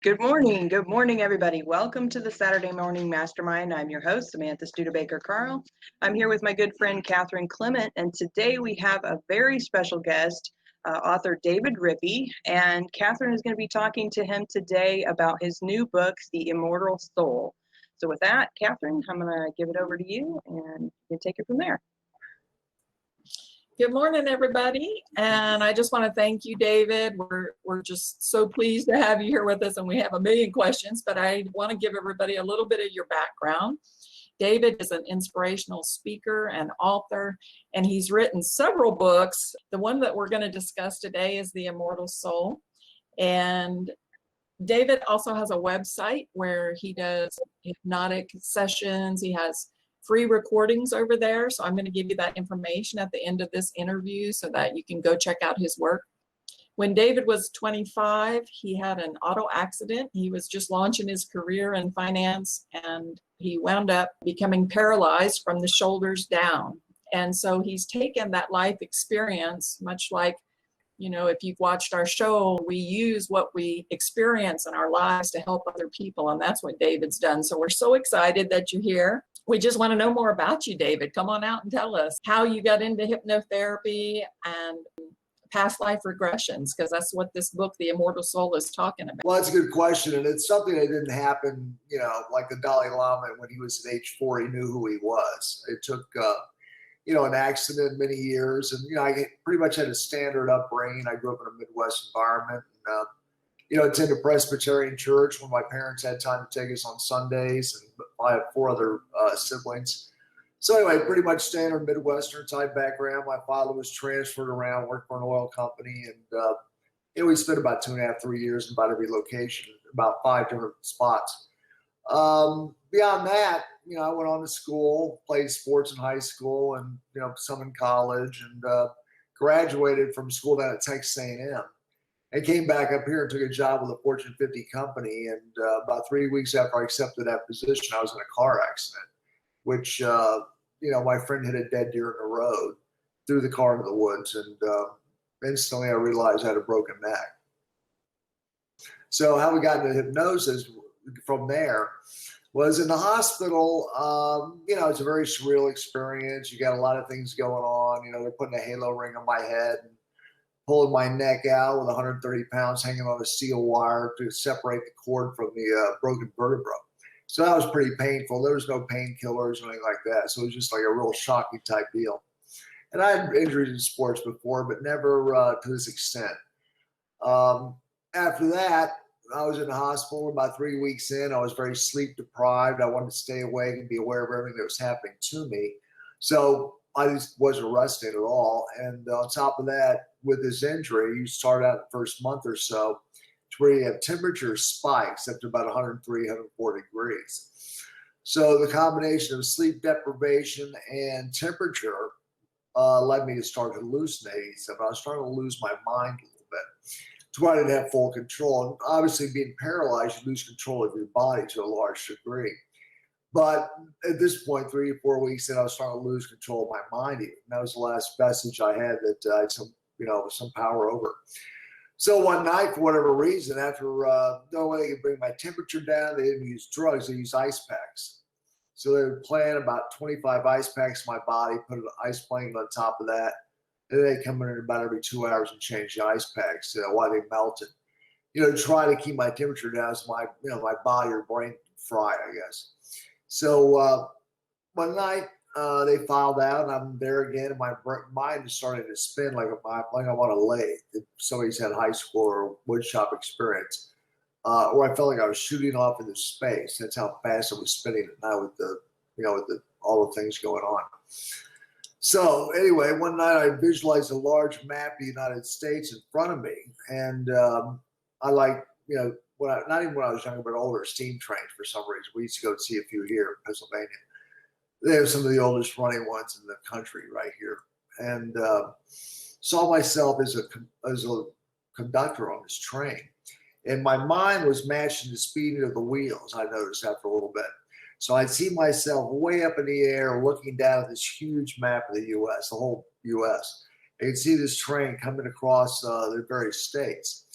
Good morning. Good morning, everybody. Welcome to the Saturday Morning Mastermind. I'm your host, Samantha Studebaker-Carl. I'm here with my good friend, Katherine Clement, and today we have a very special guest, author David Rippy, and Katherine is going to be talking to him today about his new book, The Immortal Soul. So with that, Katherine, I'm going to give it over to you, and you can take it from there. Good morning, everybody. And I just want to thank you, David. We're just so pleased to have you here with us, and we have a million questions, but I want to give everybody a little bit of your background. David is an inspirational speaker and author, and he's written several books. The one that we're going to discuss today is The Immortal Soul. And David also has a website where he does hypnotic sessions. He has free recordings over there. So I'm going to give you that information at the end of this interview so that you can go check out his work. When David was 25, he had an auto accident. He was just launching his career in finance, and he wound up becoming paralyzed from the shoulders down. And so he's taken that life experience, much like, you know, if you've watched our show, we use what we experience in our lives to help other people. And that's what David's done. So we're so excited that you're here. We just want to know more about you, David. Come on out and tell us how you got into hypnotherapy and past life regressions, because that's what this book, The Immortal Soul, is talking about. Well, that's a good question. And it's something that didn't happen, you know, like the Dalai Lama when he was at age 4, he knew who he was. It took, you know, an accident many years. And, you know, I pretty much had a standard upbringing. I grew up in a Midwest environment. And, you know, attended Presbyterian church when my parents had time to take us on Sundays, and I have 4 other siblings. So anyway, pretty much standard Midwestern type background. My father was transferred around, worked for an oil company, and you know, we spent about 2.5, 3 years in about every location, about 5 different spots. Beyond that, you know, I went on to school, played sports in high school, and you know, some in college, and graduated from school down at Texas A&M. I came back up here and took a job with a Fortune 50 company. And about 3 weeks after I accepted that position, I was in a car accident, which, you know, my friend hit a dead deer in the road, threw the car into the woods. And instantly I realized I had a broken neck. So how we got into hypnosis from there was in the hospital. You know, it's a very surreal experience. You got a lot of things going on. You know, they're putting a halo ring on my head and pulling my neck out with 130 pounds hanging on a steel wire to separate the cord from the broken vertebra. So that was pretty painful. There was no painkillers or anything like that. So it was just like a real shocking type deal. And I had injuries in sports before, but never to this extent. After that, I was in the hospital about 3 weeks in. I was very sleep deprived. I wanted to stay awake and be aware of everything that was happening to me. So I just wasn't resting at all. And on top of that, with this injury, you start out the first month or so to where you have temperature spikes up to about 103, 104 degrees. So the combination of sleep deprivation and temperature led me to start hallucinating stuff. I was starting to lose my mind a little bit to where I didn't have full control. And obviously being paralyzed, you lose control of your body to a large degree. But at this point, 3 or 4 weeks in, I was starting to lose control of my mind. Even that was the last vestige I had that I had some, you know, some power over. So one night, for whatever reason, after no way they could bring my temperature down, they didn't use drugs; they used ice packs. So they would plant about 25 ice packs in my body, put an ice blanket on top of that, and then they come in about every 2 hours and change the ice packs while they melted. You know, to try to keep my temperature down so my, you know, my body or brain fried, I guess. So one night they filed out, and I'm there again, and my mind is starting to spin like I'm on a lathe. If somebody's had high school or woodshop experience, where I felt like I was shooting off into space. That's how fast I was spinning at night with the, you know, with all the things going on. So anyway, one night I visualized a large map of the United States in front of me, and I like, you know, not even when I was younger, but older, steam trains for some reason. We used to go see a few here in Pennsylvania. They have some of the oldest running ones in the country right here. And saw myself as a conductor on this train. And my mind was matching the speed of the wheels, I noticed after a little bit. So I'd see myself way up in the air looking down at this huge map of the U.S., the whole U.S. I could see this train coming across the various states.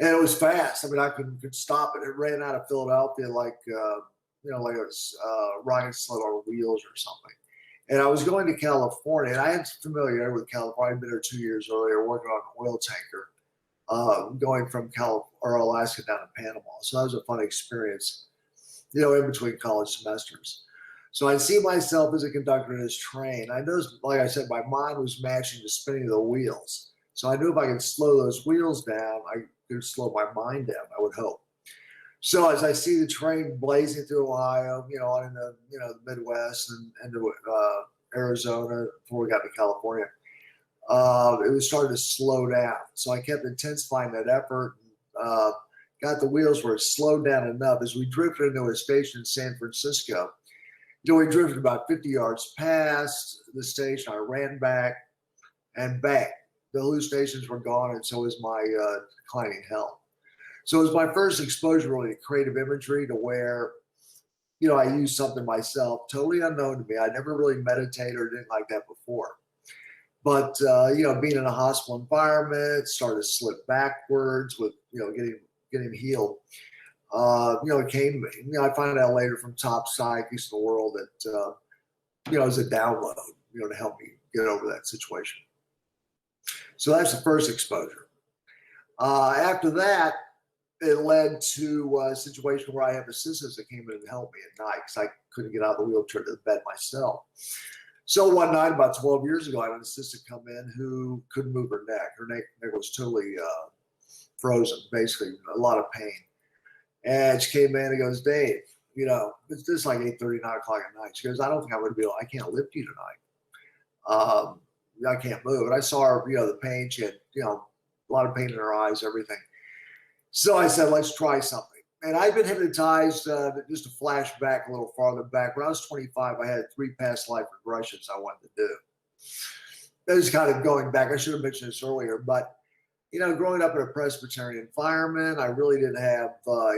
And it was fast. I mean, I could stop it. It ran out of Philadelphia like, like a rocket sled on wheels or something. And I was going to California, and I had familiarity with California. I'd been there 2 years earlier working on an oil tanker, going from Alaska down to Panama. So that was a fun experience, in between college semesters. So I see myself as a conductor in this train. I noticed, like I said, my mind was matching the spinning of the wheels. So I knew if I could slow those wheels down, I could slow my mind down, I would hope. So as I see the train blazing through Ohio, on in the Midwest and into Arizona before we got to California, it was starting to slow down. So I kept intensifying that effort. Got the wheels where it slowed down enough. As we drifted into a station in San Francisco, we drifted about 50 yards past the station. I ran back and bang, the hallucinations were gone, and so was my declining health. So it was my first exposure really to creative imagery, to where, I used something myself, totally unknown to me. I never really meditated or didn't like that before. But, being in a hospital environment, started to slip backwards with, getting healed. It came to me. I found out later from top psychics in the world that, it was a download, to help me get over that situation. So that's the first exposure. After that, it led to a situation where I have assistants that came in and helped me at night because I couldn't get out of the wheelchair to the bed myself. So one night, about 12 years ago, I had an assistant come in who couldn't move her neck. Her neck was totally frozen, basically, a lot of pain. And she came in and goes, Dave, it's just like 8:30, 9 o'clock at night. She goes, I don't think I'm going to be able, I can't lift you tonight. I can't move. And I saw her, the pain. She had, a lot of pain in her eyes, everything. So I said, let's try something. And I've been hypnotized, just to flash back a little farther back. When I was 25, I had 3 past life regressions I wanted to do. That is kind of going back. I should have mentioned this earlier, but, growing up in a Presbyterian environment, I really didn't have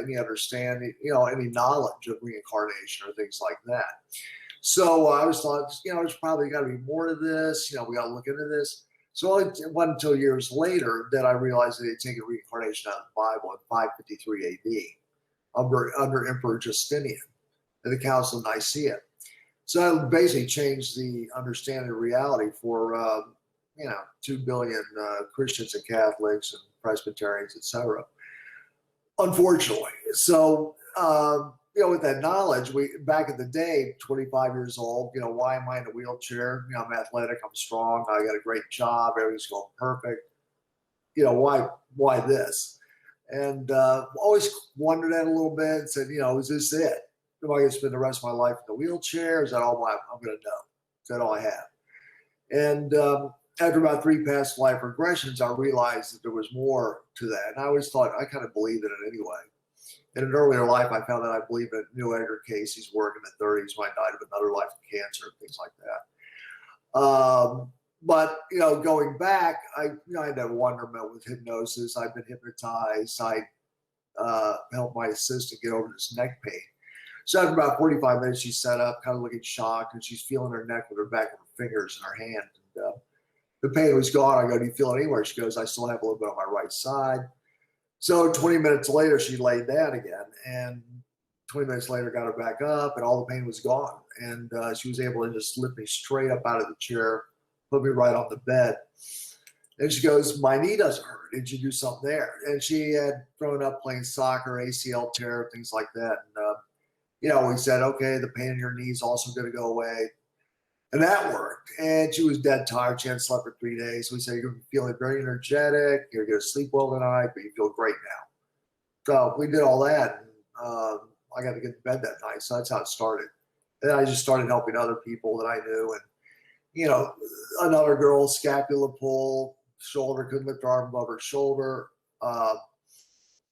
any understanding, any knowledge of reincarnation or things like that. So I always thought, there's probably got to be more to this. We got to look into this. So it wasn't until years later that I realized that they'd taken reincarnation out of the Bible in 553 AD under Emperor Justinian at the Council of Nicaea. So that basically changed the understanding of reality for, 2 billion Christians and Catholics and Presbyterians, etc. Unfortunately. So, with that knowledge, back in the day, 25 years old, why am I in a wheelchair? I'm athletic, I'm strong, I got a great job, everything's going perfect. Why this? And always wondered that a little bit and said, is this it? Am I going to spend the rest of my life in the wheelchair? Is that all I'm going to know? Is that all I have? And after about 3 past life regressions, I realized that there was more to that. And I always thought, I kind of believed in it anyway. In an earlier life, I found that I believed in Neil Edgar Casey's work in the 30s when I died of another life of cancer and things like that. But, going back, I had that wonderment with hypnosis. I've been hypnotized. I helped my assistant get over this neck pain. So after about 45 minutes, she sat up, kind of looking shocked, and she's feeling her neck with her back of her fingers in her hand. And the pain was gone. I go, do you feel it anywhere? She goes, I still have a little bit on my right side. So 20 minutes later, she laid down again, and 20 minutes later, got her back up, and all the pain was gone. And she was able to just lift me straight up out of the chair, put me right on the bed. And she goes, my knee doesn't hurt. Did you do something there? And she had grown up playing soccer, ACL tear, things like that. And, we said, okay, the pain in your knee is also going to go away. And that worked. And she was dead tired. She hadn't slept for 3 days. So we said, you're feeling very energetic. You're going to sleep well tonight, but you feel great now. So we did all that. And I got to get to bed that night. So that's how it started. And I just started helping other people that I knew. And, another girl, scapula pull, shoulder, couldn't lift her arm above her shoulder.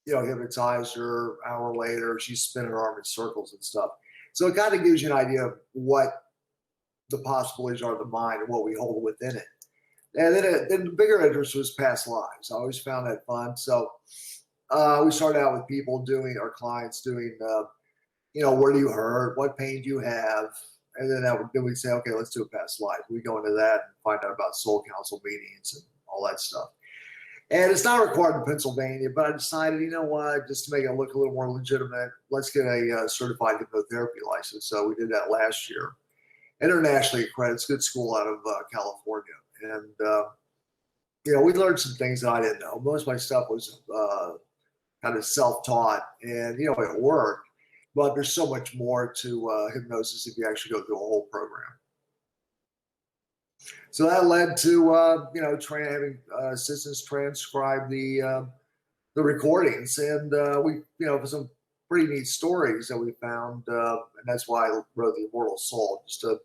Hypnotized her. An hour later, she's spinning her arm in circles and stuff. So it kind of gives you an idea of what the possibilities are of the mind and what we hold within it. And then the bigger interest was past lives. I always found that fun. So we started out with people our clients doing, where do you hurt? What pain do you have? And then we'd say, okay, let's do a past life. We go into that and find out about soul council meetings and all that stuff. And it's not required in Pennsylvania, but I decided, you know what, just to make it look a little more legitimate, let's get a certified hypnotherapy license. So we did that last year. Internationally accredited, it's a good school out of California. And, you know, we learned some things that I didn't know. Most of my stuff was kind of self-taught, and, you know, it worked. But there's so much more to hypnosis if you actually go through a whole program. So that led to, you know, having assistants transcribe the recordings. And we, you know, some pretty neat stories that we found. And that's why I wrote the Immortal Soul, just to,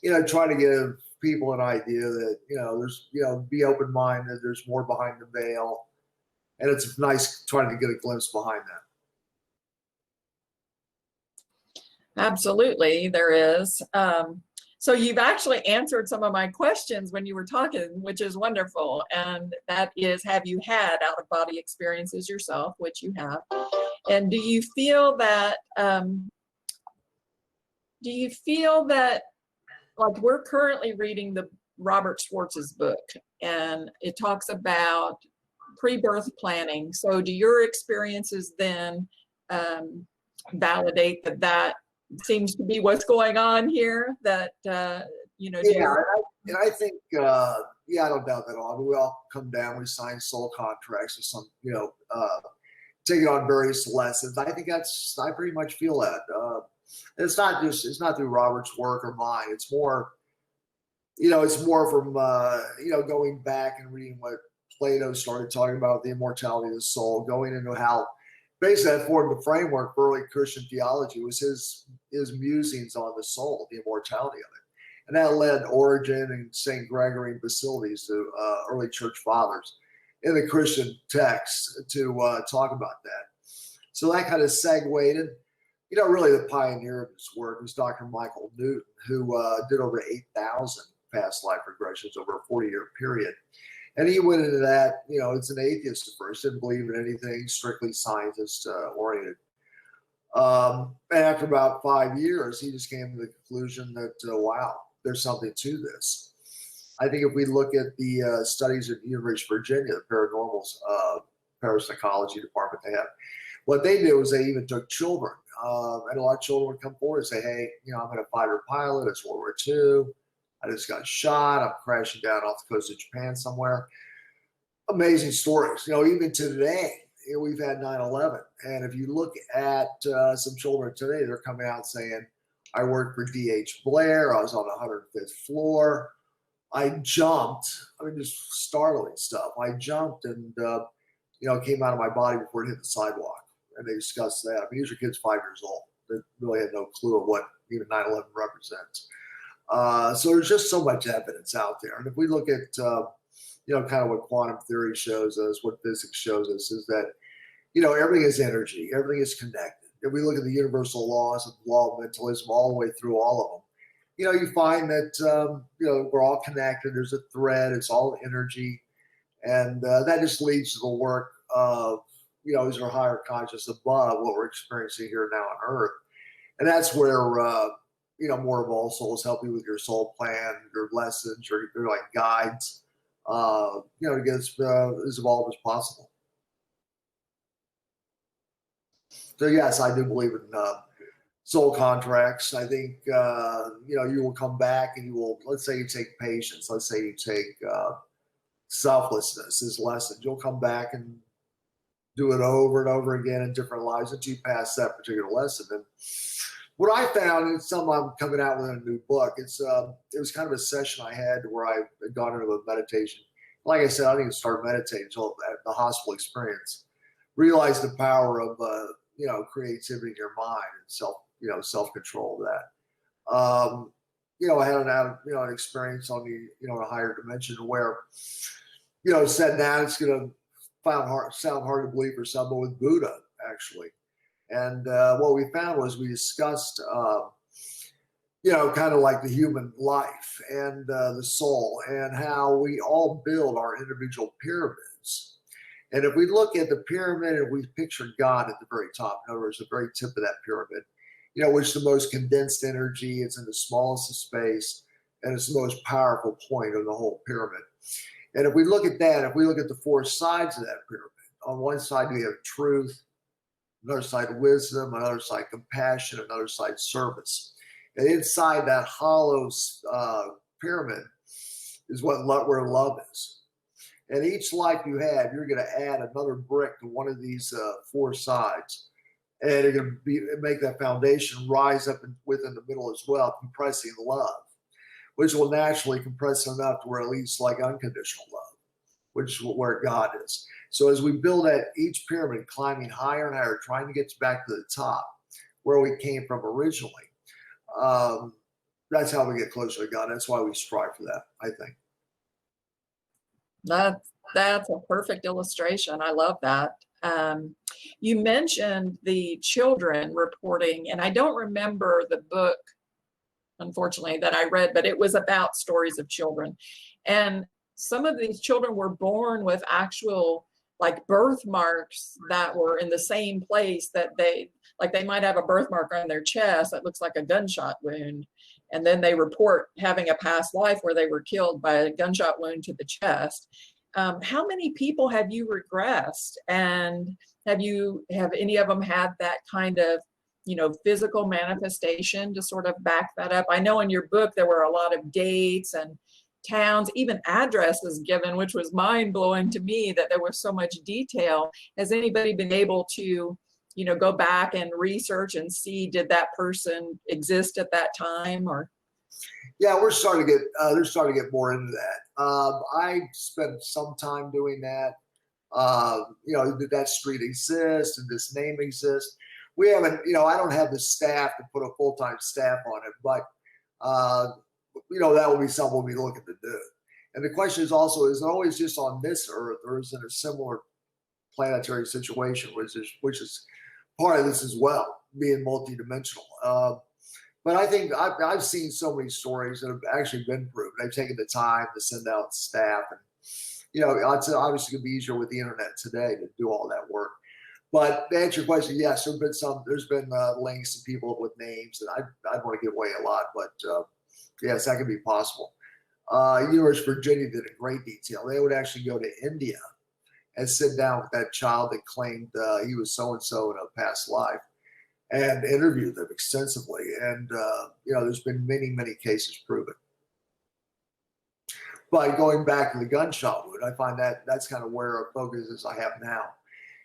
you know, try to give people an idea that, you know, there's, you know, be open-minded, there's more behind the veil. And it's nice trying to get a glimpse behind that. Absolutely, there is. So you've actually answered some of my questions when you were talking, which is wonderful. And that is, have you had out-of-body experiences yourself, which you have? And do you feel that, like, we're currently reading the Robert Schwartz's book, and it talks about pre-birth planning. So do your experiences then validate that seems to be what's going on here? That, you know, yeah, and I think, yeah, I don't doubt that at all. I mean, we all come down, we sign soul contracts or some, you know, take it on various lessons. I think I pretty much feel that. It's not through Robert's work or mine. It's more, you know, it's more from, you know, going back and reading what Plato started talking about, the immortality of the soul, going into how basically that formed the framework for early Christian theology, was his musings on the soul, the immortality of it. And that led Origen and St. Gregory and Basilides to early church fathers in the Christian texts to talk about that. So that kind of segued in. You know, really the pioneer of this work was Dr. Michael Newton, who did over 8,000 past life regressions over a 40-year period. And he went into that, you know, it's an atheist at first, didn't believe in anything, strictly scientist oriented. And after about 5 years, he just came to the conclusion that, wow, there's something to this. I think if we look at the studies at University of Virginia, the paranormal parapsychology department they have, what they did was they even took children. And a lot of children would come forward and say, hey, you know, I'm a fighter pilot, it's World War II. I just got shot. I'm crashing down off the coast of Japan somewhere. Amazing stories. You know, even today, you know, we've had 9/11. And if you look at some children today, they're coming out saying, I worked for D.H. Blair. I was on the 105th floor. I jumped. I mean, just startling stuff. I jumped and, you know, it came out of my body before it hit the sidewalk. And they discussed that. I mean, these are kids 5 years old. They really had no clue of what even 9/11 represents. So there's just so much evidence out there. And if we look at, you know, kind of what quantum theory shows us, what physics shows us, is that, you know, everything is energy, everything is connected. If we look at the universal laws of the law of mentalism all the way through all of them, you know, you find that, you know, we're all connected. There's a thread. It's all energy. And that just leads to the work of, you know, is our higher conscious above what we're experiencing here now on Earth. And that's where, you know, more of all souls help you with your soul plan, your lessons, your like guides, you know, to get as evolved as possible. So yes, I do believe in soul contracts. I think, you know, you will come back and you will, let's say you take patience, let's say you take selflessness as lessons. You'll come back and do it over and over again in different lives until you pass that particular lesson. And what I found, and something I'm coming out with in a new book, it was kind of a session I had where I had gone into a meditation. Like I said, I didn't even start meditating until the hospital experience. Realized the power of you know, creativity in your mind and self-control of that. You know, I had an experience on the, you know, a higher dimension where, you know, sat down, it's gonna sound hard to believe for some, but with Buddha actually. And what we found was we discussed, you know, kind of like the human life and the soul and how we all build our individual pyramids. And if we look at the pyramid and we picture God at the very top, in other words, the very tip of that pyramid, you know, which is the most condensed energy, it's in the smallest of space. and it's the most powerful point of the whole pyramid. And if we look at that, if we look at the four sides of that pyramid, on one side we have truth, another side wisdom, another side compassion, another side service. And inside that hollow pyramid is where love is. And each life you have, you're going to add another brick to one of these four sides. And you're going to make that foundation rise up within the middle as well, compressing love, which will naturally compress enough to where it leads like unconditional love, which is where God is. So as we build at each pyramid, climbing higher and higher, trying to get back to the top, where we came from originally, that's how we get closer to God. That's why we strive for that, I think. That's a perfect illustration. I love that. You mentioned the children reporting, and I don't remember the book, unfortunately, that I read, but it was about stories of children. And some of these children were born with actual like birthmarks that were in the same place that they might have a birthmark on their chest that looks like a gunshot wound. And then they report having a past life where they were killed by a gunshot wound to the chest. How many people have you regressed, and have any of them had that kind of, physical manifestation to sort of back that up? I know in your book there were a lot of dates and towns, even addresses given, which was mind-blowing to me that there was so much detail. Has anybody been able to, go back and research and see, did that person exist at that time? Or yeah, we're starting to get they're starting to get more into that. I spent some time doing that. Did that street exist? Did this name exist? We haven't, I don't have the staff to put a full-time staff on it, but that will be something we'll be looking to do. And the question is also, is it always just on this earth, or is it a similar planetary situation, which is part of this as well, being multidimensional? But I think I've seen so many stories that have actually been proven. They've taken the time to send out staff, and it's obviously going to be easier with the internet today to do all that work. But to answer your question, yes, there's been links to people with names, and I'd want to give away a lot, but yes, that could be possible. University of Virginia did in great detail. They would actually go to India and sit down with that child that claimed he was so-and-so in a past life and interview them extensively. And, there's been many, many cases proven. But going back to the gunshot wound, I find that's kind of where our focus is I have now,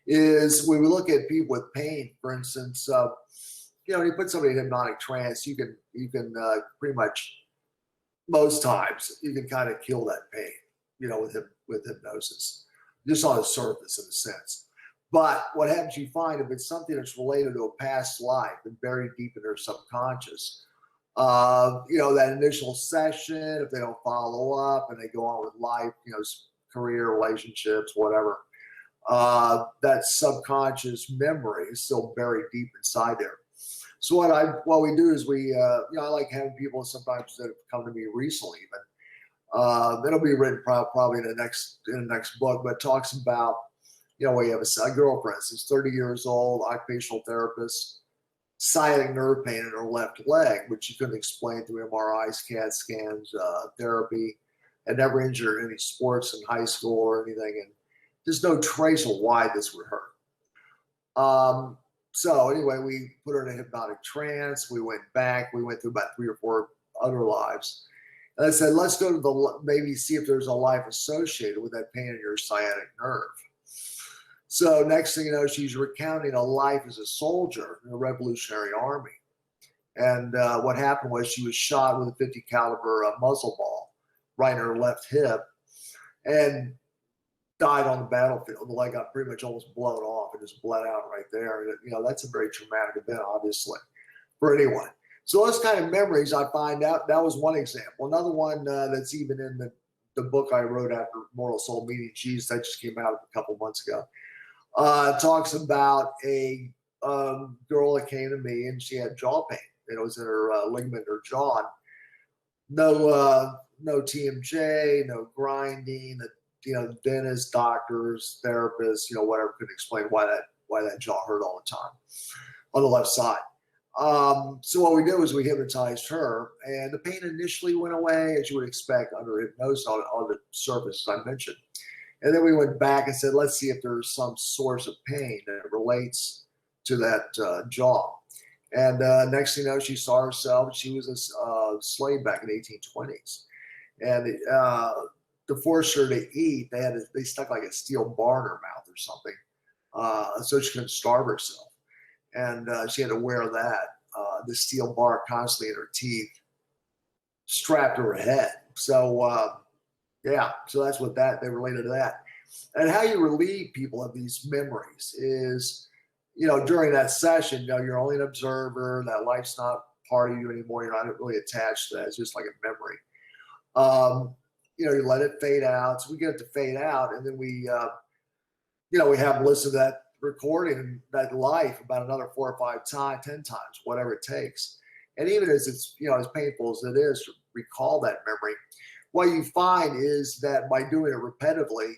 is when we look at people with pain, for instance, you put somebody in hypnotic trance, you can pretty much, most times, you can kind of kill that pain, with hypnosis, just on the surface in a sense. But what happens, you find if it's something that's related to a past life and buried deep in their subconscious, that initial session, if they don't follow up and they go on with life, career, relationships, whatever, that subconscious memory is still buried deep inside there. So what we do is I like having people sometimes that have come to me recently, even it'll be written probably in the next book, but it talks about, we have a girl, for instance, 30 years old, occupational therapist, sciatic nerve pain in her left leg, which she couldn't explain through MRIs, CAT scans, therapy, had never injured any sports in high school or anything, and there's no trace of why this would hurt. So anyway, we put her in a hypnotic trance. We went through about 3 or 4 other lives. And I said, let's go to maybe see if there's a life associated with that pain in your sciatic nerve. So next thing you know, she's recounting a life as a soldier in the Revolutionary Army. And what happened was she was shot with a 50 caliber muzzle ball right in her left hip and died on the battlefield. The leg got pretty much almost blown off and just bled out right there. And, that's a very traumatic event, obviously, for anyone. So those kind of memories, I find out, that was one example. Another one that's even in the book I wrote after Immortal Soul Meeting Jesus, that just came out a couple months ago, talks about a girl that came to me and she had jaw pain. It was in her ligament in her jaw. No TMJ, no grinding. Dentists, doctors, therapists, whatever could explain why that jaw hurt all the time on the left side. So what we did was we hypnotized her, and the pain initially went away, as you would expect under hypnosis on the surface, as I mentioned. And then we went back and said, let's see if there's some source of pain that relates to that jaw. And next thing you know, she saw herself. She was a slave back in the 1820s. And to force her to eat, they stuck like a steel bar in her mouth or something, so she couldn't starve herself. And she had to wear that, the steel bar constantly in her teeth, strapped to her head. So, yeah, so that's what they related to that. And how you relieve people of these memories is, during that session, you're only an observer. That life's not part of you anymore. You're not really attached to that. It's just like a memory. You let it fade out. So we get it to fade out, and then we have them listen to that recording, that life, about another 4 or 5 times, 10 times, whatever it takes. And even as it's, as painful as it is to recall that memory, what you find is that by doing it repetitively,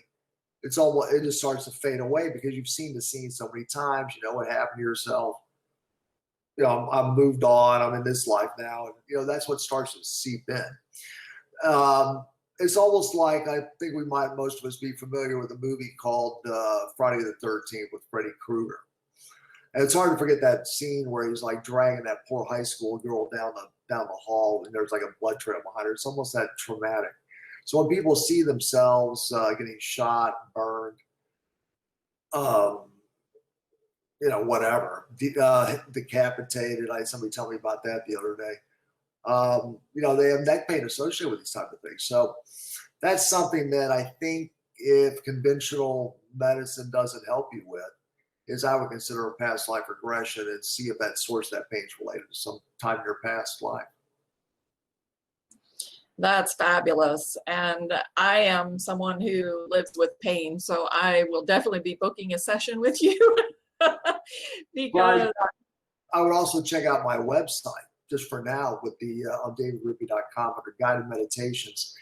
it just starts to fade away because you've seen the scene so many times. You know what happened to yourself. I'm moved on. I'm in this life now. And, that's what starts to seep in. It's almost like, I think most of us be familiar with a movie called Friday the 13th with Freddy Krueger. And it's hard to forget that scene where he's like dragging that poor high school girl down the hall, and there's like a blood trail behind her. It's almost that traumatic. So when people see themselves getting shot, burned, whatever, decapitated. I had somebody tell me about that the other day. They have neck pain associated with these type of things. So that's something that I think if conventional medicine doesn't help you with, is I would consider a past life regression and see if that source of that pain is related to some time in your past life. That's fabulous. And I am someone who lives with pain, so I will definitely be booking a session with you. Because I would also check out my website just for now with the on davidrippy.com under guided meditations.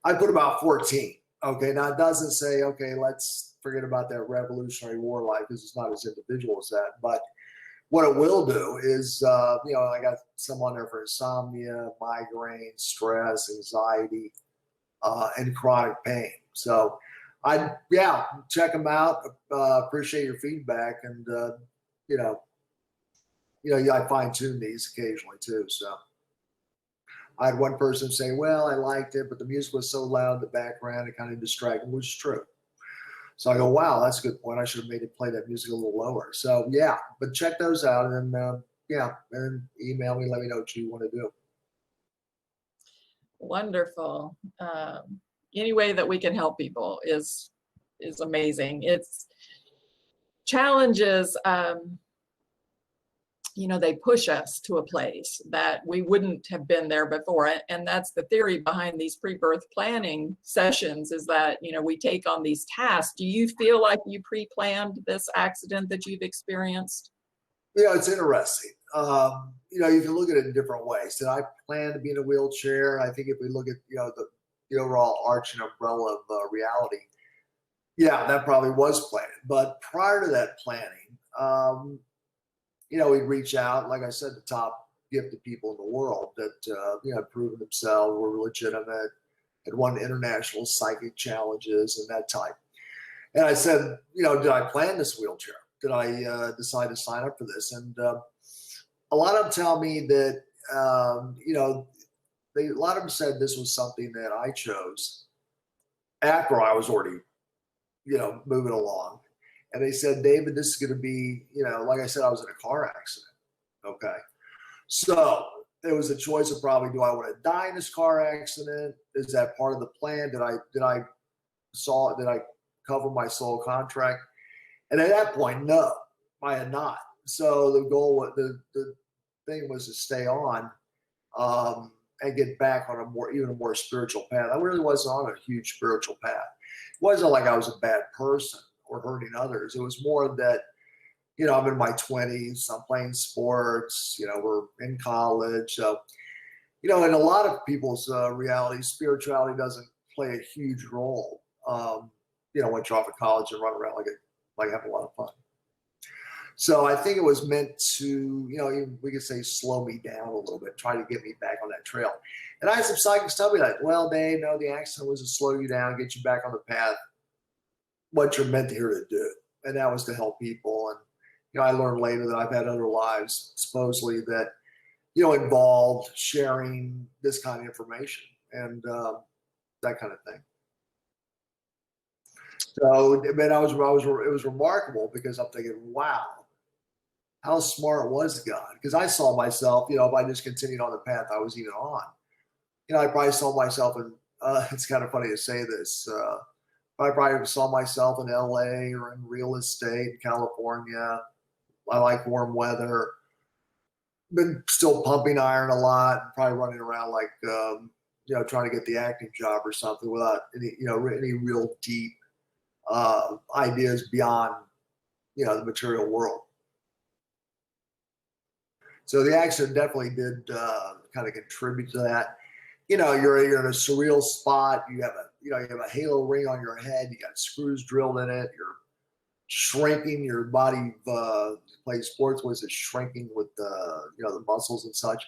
I put about 14. Okay, now it doesn't say, okay, let's forget about that Revolutionary War life because it's not as individual as that. But what it will do is, I got some on there for insomnia, migraine, stress, anxiety, and chronic pain. So check them out. Appreciate your feedback. And, I fine tune these occasionally too. So I had one person say, well, I liked it, but the music was so loud in the background, it kind of distracted me, which is true. So I go, wow, that's a good point. I should have made it play that music a little lower. So yeah, but check those out and and email me, let me know what you want to do. wonderful. Any way that we can help people is amazing. It's challenges, they push us to a place that we wouldn't have been there before. And that's the theory behind these pre-birth planning sessions, is that, we take on these tasks. Do you feel like you pre-planned this accident that you've experienced? It's interesting. You can look at it in different ways. Did I plan to be in a wheelchair? I think if we look at, the overall arch and umbrella of reality, that probably was planned. But prior to that planning, we'd reach out, like I said, the top gifted people in the world that, had proven themselves, were legitimate, had won international psychic challenges and that type. And I said, did I plan this wheelchair? Did I decide to sign up for this? And a lot of them tell me that, a lot of them said this was something that I chose after I was already, moving along. And they said, David, this is going to be, like I said, I was in a car accident. Okay. So it was a choice of probably, do I want to die in this car accident? Is that part of the plan? Did I cover my soul contract? And at that point, no, I had not. So the goal, the thing was to stay on and get back on even a more spiritual path. I really wasn't on a huge spiritual path. It wasn't like I was a bad person or hurting others. It was more that, I'm in my 20s, I'm playing sports, we're in college. So, in a lot of people's reality, spirituality doesn't play a huge role. Once you're off of college and run around like having a lot of fun. So I think it was meant to, we could say slow me down a little bit, try to get me back on that trail. And I had some psychics tell me like, well, Dave, no, the accident was to slow you down, get you back on the path, what you're meant here to do. And that was to help people. And, I learned later that I've had other lives supposedly that, involved sharing this kind of information and that kind of thing. So, it was remarkable because I'm thinking, wow, how smart was God? Because I saw myself, if I just continued on the path I was even on, I probably saw myself in, it's kind of funny to say this, I probably saw myself in LA or in real estate in California. I like warm weather. Been still pumping iron a lot, probably running around like, trying to get the acting job or something without any, any real deep ideas beyond, the material world. So the accident definitely did kind of contribute to that. You're in a surreal spot. You have a halo ring on your head. You got screws drilled in it. You're shrinking. Your body playing sports was shrinking with the muscles and such.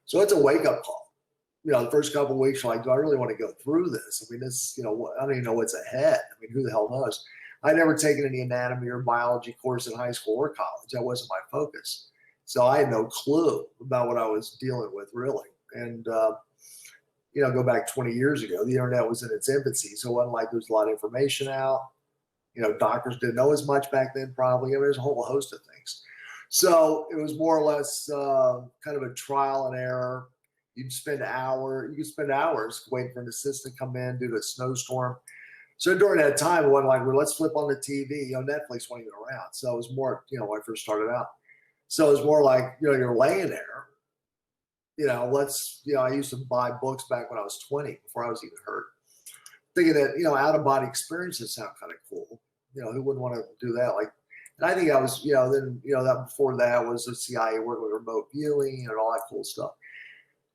So it's a wake up call. The first couple of weeks, you're like, do I really want to go through this? I mean, this, I don't even know what's ahead. I mean, who the hell knows? I'd never taken any anatomy or biology course in high school or college. That wasn't my focus. So I had no clue about what I was dealing with, really. And, go back 20 years ago, the internet was in its infancy. So it wasn't like there was a lot of information out. Doctors didn't know as much back then, probably. There's a whole host of things. So it was more or less kind of a trial and error. You could spend hours waiting for an assistant to come in due to a snowstorm. So during that time, it wasn't like, well, let's flip on the TV. Netflix wasn't even around. So it was more, when I first started out. So it was more like, you're laying there. I used to buy books back when I was 20, before I was even hurt. Thinking that, out-of-body experiences sound kind of cool. Who wouldn't want to do that? And I think I was, that before that was the CIA working with remote viewing and all that cool stuff.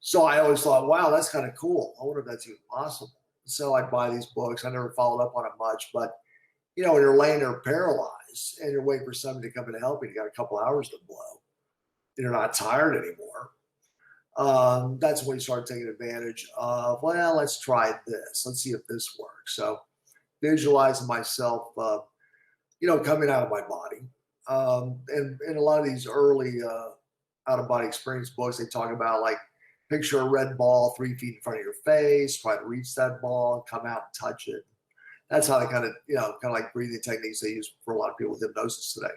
So I always thought, wow, that's kind of cool. I wonder if that's even possible. So I'd buy these books. I never followed up on it much, but when you're laying there paralyzed and you're waiting for somebody to come in and help you, you got a couple hours to blow. You're not tired anymore. That's when we started taking advantage of, well, let's try this. Let's see if this works. So visualizing myself, coming out of my body. And in a lot of these early out-of-body experience books, they talk about like, picture a red ball 3 feet in front of your face, try to reach that ball and come out and touch it. That's how they kind of like breathing techniques they use for a lot of people with hypnosis today,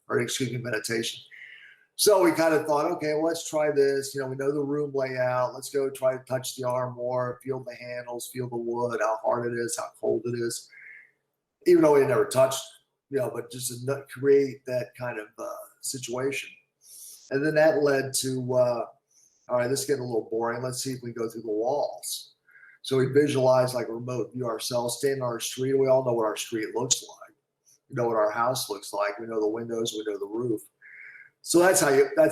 or meditation. So we kind of thought, okay, well, let's try this. We know the room layout. Let's go try to touch the arm more, feel the handles, feel the wood, how hard it is, how cold it is. Even though we had never touched, but just to create that kind of situation. And then that led to, all right, this is getting a little boring. Let's see if we can go through the walls. So we visualize like a remote view ourselves, standing on our street. We all know what our street looks like. We know what our house looks like. We know the windows. We know the roof. So that's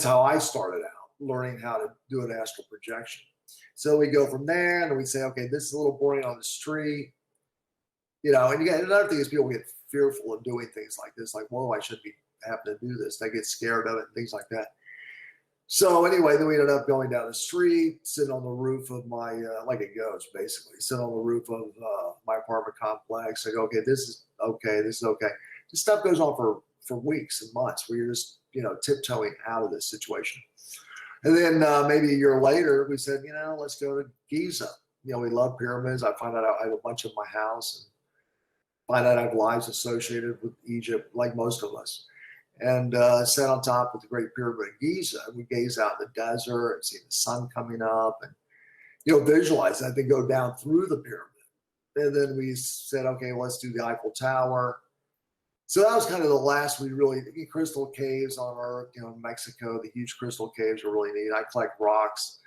how I started out, learning how to do an astral projection. So we go from there and we say, okay, this is a little boring on the street. And another thing is people get fearful of doing things like this, like, whoa, I shouldn't be having to do this. They get scared of it and things like that. So anyway, then we ended up going down the street, sitting on the roof of my, like a ghost, basically, sitting on the roof of my apartment complex. I go, okay, this is okay. This stuff goes on for weeks and months where you're just, tiptoeing out of this situation. And then maybe a year later, we said, let's go to Giza. We love pyramids. I find out I have a bunch in my house and find out I have lives associated with Egypt, like most of us. And sat on top of the Great Pyramid of Giza. And we gaze out in the desert and see the sun coming up and, visualize that they go down through the pyramid. And then we said, okay, let's do the Eiffel Tower. So that was kind of the last the crystal caves on Earth, in Mexico, the huge crystal caves are really neat. I collect rocks.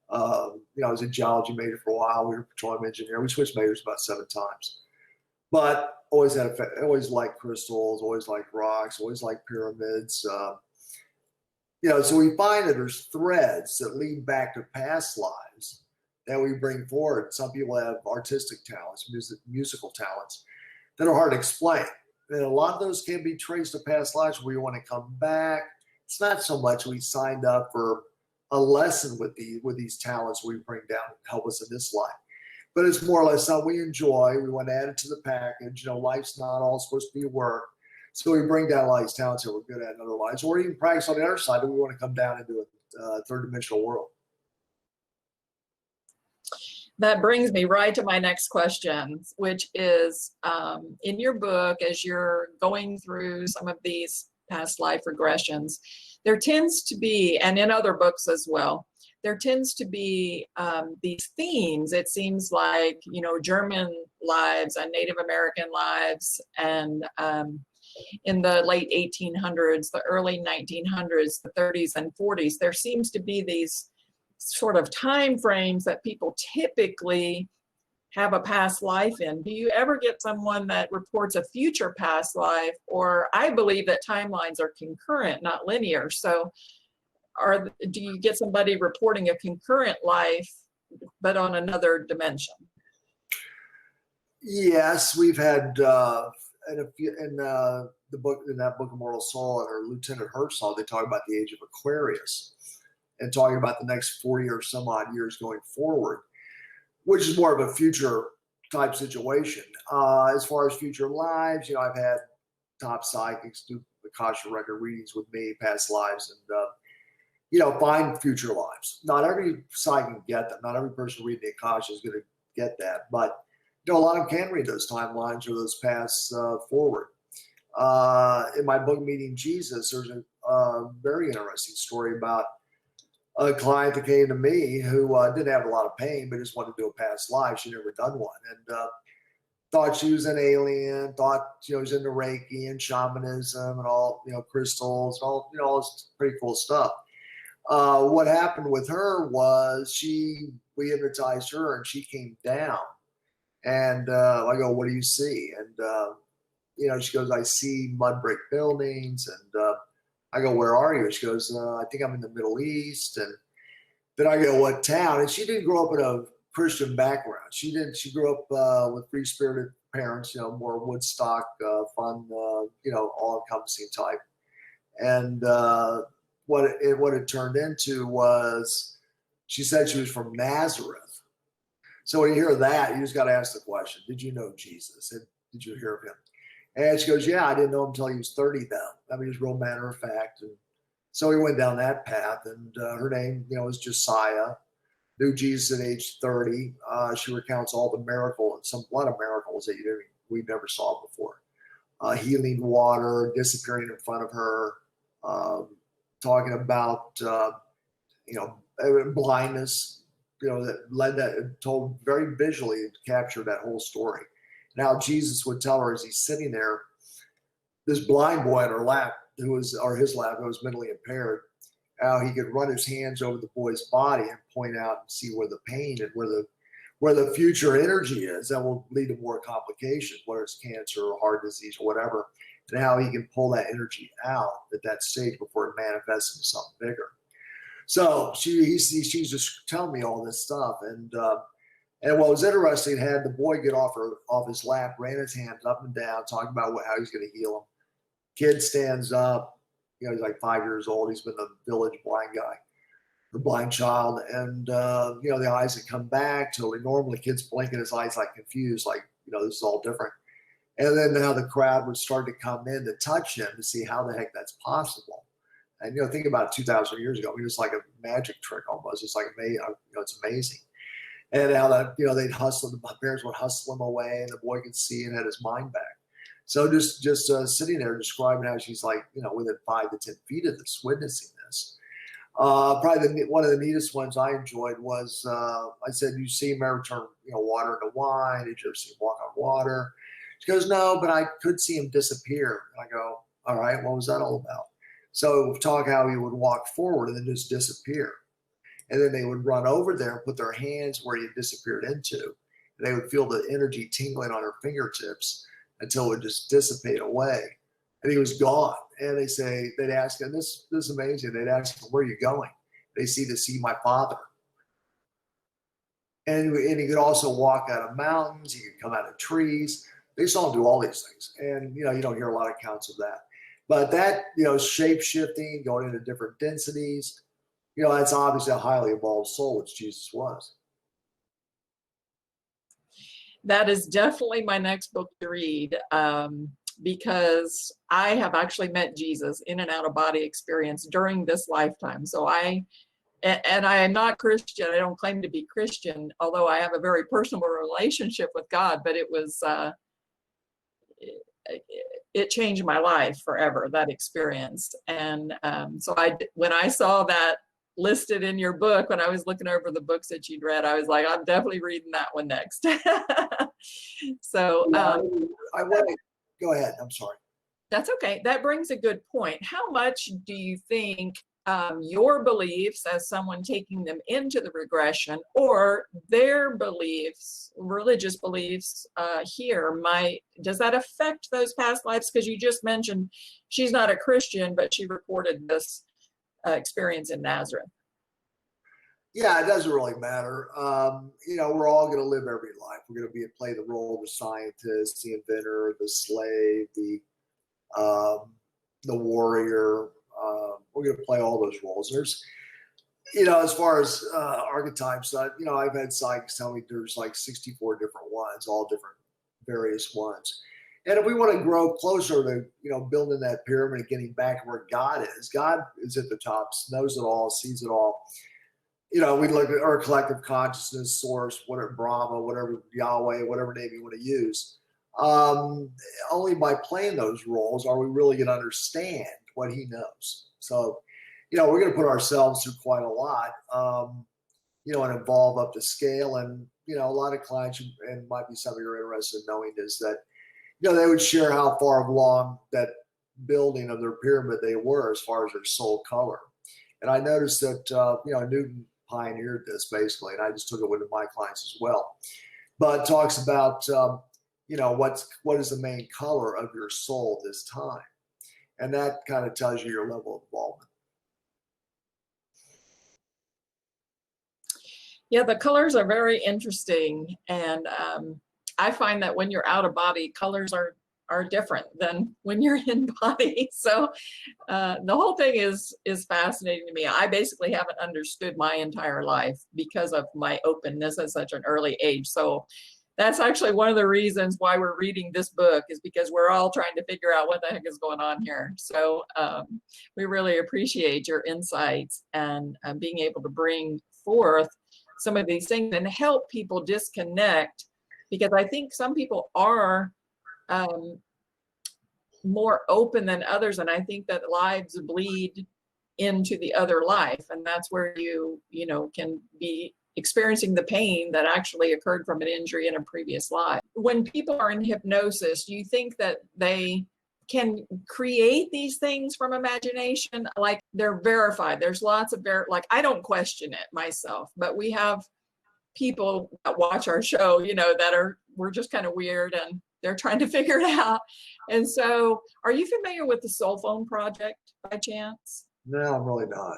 I was a geology major for a while. We were a petroleum engineer. We switched majors about 7 times. But always liked crystals, always liked rocks, always liked pyramids. So we find that there's threads that lead back to past lives that we bring forward. Some people have artistic talents, musical talents that are hard to explain. And a lot of those can be traced to past lives where we want to come back. It's not so much we signed up for a lesson with these talents we bring down and help us in this life. But it's more or less something we enjoy. We want to add it to the package. You know, life's not all supposed to be work. So we bring down a lot of these talents that we're good at in other lives. Or even practice on the other side that we want to come down into a third dimensional world. That brings me right to my next question, which is, in your book, as you're going through some of these past life regressions, there tends to be, and in other books as well, there tends to be these themes. It seems like, you know, German lives and Native American lives, and in the late 1800s, the early 1900s, the 30s and 40s, there seems to be these sort of time frames that people typically have a past life in. Do you ever get someone that reports a future past life? Or I believe that timelines are concurrent, not linear. So do you get somebody reporting a concurrent life, but on another dimension? Yes, we've had in that book Immortal Soul, or Lieutenant Herzog, they talk about the age of Aquarius and talking about the next 40 or some odd years going forward, which is more of a future type situation. As far as future lives, you know, I've had top psychics do Akasha record readings with me, past lives, and you know, find future lives. Not every psychic can get them. Not every person reading the Akasha is going to get that, but you know, a lot of them can read those timelines or those paths forward. In my book, Meeting Jesus, there's a very interesting story about a client that came to me who didn't have a lot of pain, but just wanted to do a past life. She'd never done one, and thought she was an alien, thought, you know, she was into Reiki and shamanism and all, you know, crystals, and all, you know, all this pretty cool stuff. What happened with her was we hypnotized her and she came down, and I go, "What do you see?" And you know, she goes, "I see mud brick buildings." And I go, "Where are you?" She goes, "I think I'm in the Middle East." And then I go, "What town?" And she didn't grow up in a Christian background. She grew up with free-spirited parents, you know, more Woodstock, fun, you know, all-encompassing type. And what it turned into was, she said she was from Nazareth. So when you hear that, you just got to ask the question, did you know Jesus? And did you hear of him? And she goes, "Yeah, I didn't know him until he was 30 though." I mean, it's real matter of fact. And so we went down that path, and her name, you know, is Josiah. Knew Jesus at age 30. She recounts all the miracles, a lot of miracles that we never saw before. Healing water, disappearing in front of her, talking about, you know, blindness, you know, that told very visually, captured that whole story. Now Jesus would tell her as he's sitting there, this blind boy at her lap, his lap, who was mentally impaired, how he could run his hands over the boy's body and point out and see where the pain and where the future energy is that will lead to more complications, whether it's cancer or heart disease or whatever, and how he can pull that energy out at that stage before it manifests into something bigger. So she's just telling me all this stuff, and what was interesting, had the boy get off his lap, ran his hands up and down, talking about how he's going to heal him. Kid stands up, you know, he's like 5 years old. He's been the village blind guy, the blind child, and you know, the eyes had come back totally normal. The kid's blinking his eyes like confused, like, you know, this is all different. And then now the crowd would start to come in to touch him to see how the heck that's possible. And you know, think about it, 2,000 years ago, I mean, it's like a magic trick almost. It's like amazing, you know, it's amazing. And how that, you know, they'd hustle, my parents would hustle him away, and the boy could see and had his mind back. So just sitting there describing how she's like, you know, within 5 to 10 feet of this, witnessing this. Probably one of the neatest ones I enjoyed was, I said, "You see him ever turn, you know, water into wine? Did you ever see him walk on water?" She goes, "No, but I could see him disappear." And I go, "All right, what was that all about?" So talk how he would walk forward and then just disappear. And then they would run over there and put their hands where he had disappeared into. And they would feel the energy tingling on her fingertips until it would just dissipate away. And he was gone. And they'd ask him, this is amazing. They'd ask him, "Where are you going?" They to see my father. And he could also walk out of mountains. He could come out of trees. They saw him do all these things. And, you don't hear a lot of accounts of that. But that, shape shifting, going into different densities, that's obviously a highly evolved soul, which Jesus was. That is definitely my next book to read, because I have actually met Jesus in an out-of-body experience during this lifetime. So I am not Christian. I don't claim to be Christian, although I have a very personal relationship with God, but it changed my life forever, that experience. And so when I saw that listed in your book, when I was looking over the books that you'd read, I was like, I'm definitely reading that one next. So I want to go ahead. I'm sorry. That's okay. That brings a good point. How much do you think your beliefs as someone taking them into the regression, or their beliefs, religious beliefs here, does that affect those past lives? Because you just mentioned she's not a Christian, but she reported this experience in Nazareth. Yeah, it doesn't really matter. We're all going to live every life. We're going to play the role of the scientist, the inventor, the slave, the warrior. We're going to play all those roles. There's, as far as archetypes, I've had psychics tell me there's like 64 different ones, all different various ones. And if we want to grow closer to, building that pyramid and getting back where God is at the top, knows it all, sees it all. We look at our collective consciousness, source, whatever, Brahma, whatever, Yahweh, whatever name you want to use. Only by playing those roles are we really going to understand what he knows. So, we're going to put ourselves through quite a lot, and evolve up to scale. And, a lot of clients, and might be something you're interested in knowing, is that, they would share how far along that building of their pyramid they were as far as their soul color. And I noticed that, Newton pioneered this basically, and I just took it with my clients as well. But it talks about, what is the main color of your soul this time? And that kind of tells you your level of involvement. Yeah, the colors are very interesting. And I find that when you're out of body, colors are different than when you're in body. So the whole thing is fascinating to me. I basically haven't understood my entire life because of my openness at such an early age. So that's actually one of the reasons why we're reading this book, is because we're all trying to figure out what the heck is going on here. So we really appreciate your insights and being able to bring forth some of these things and help people disconnect, because I think some people are more open than others, and I think that lives bleed into the other life, and that's where you can be experiencing the pain that actually occurred from an injury in a previous life. When people are in hypnosis, do you think that they can create these things from imagination? Like, they're verified. There's lots of like, I don't question it myself, but we have people that watch our show, we're just kind of weird and they're trying to figure it out. And so, are you familiar with the Soul Phone Project by chance? No, I'm really not.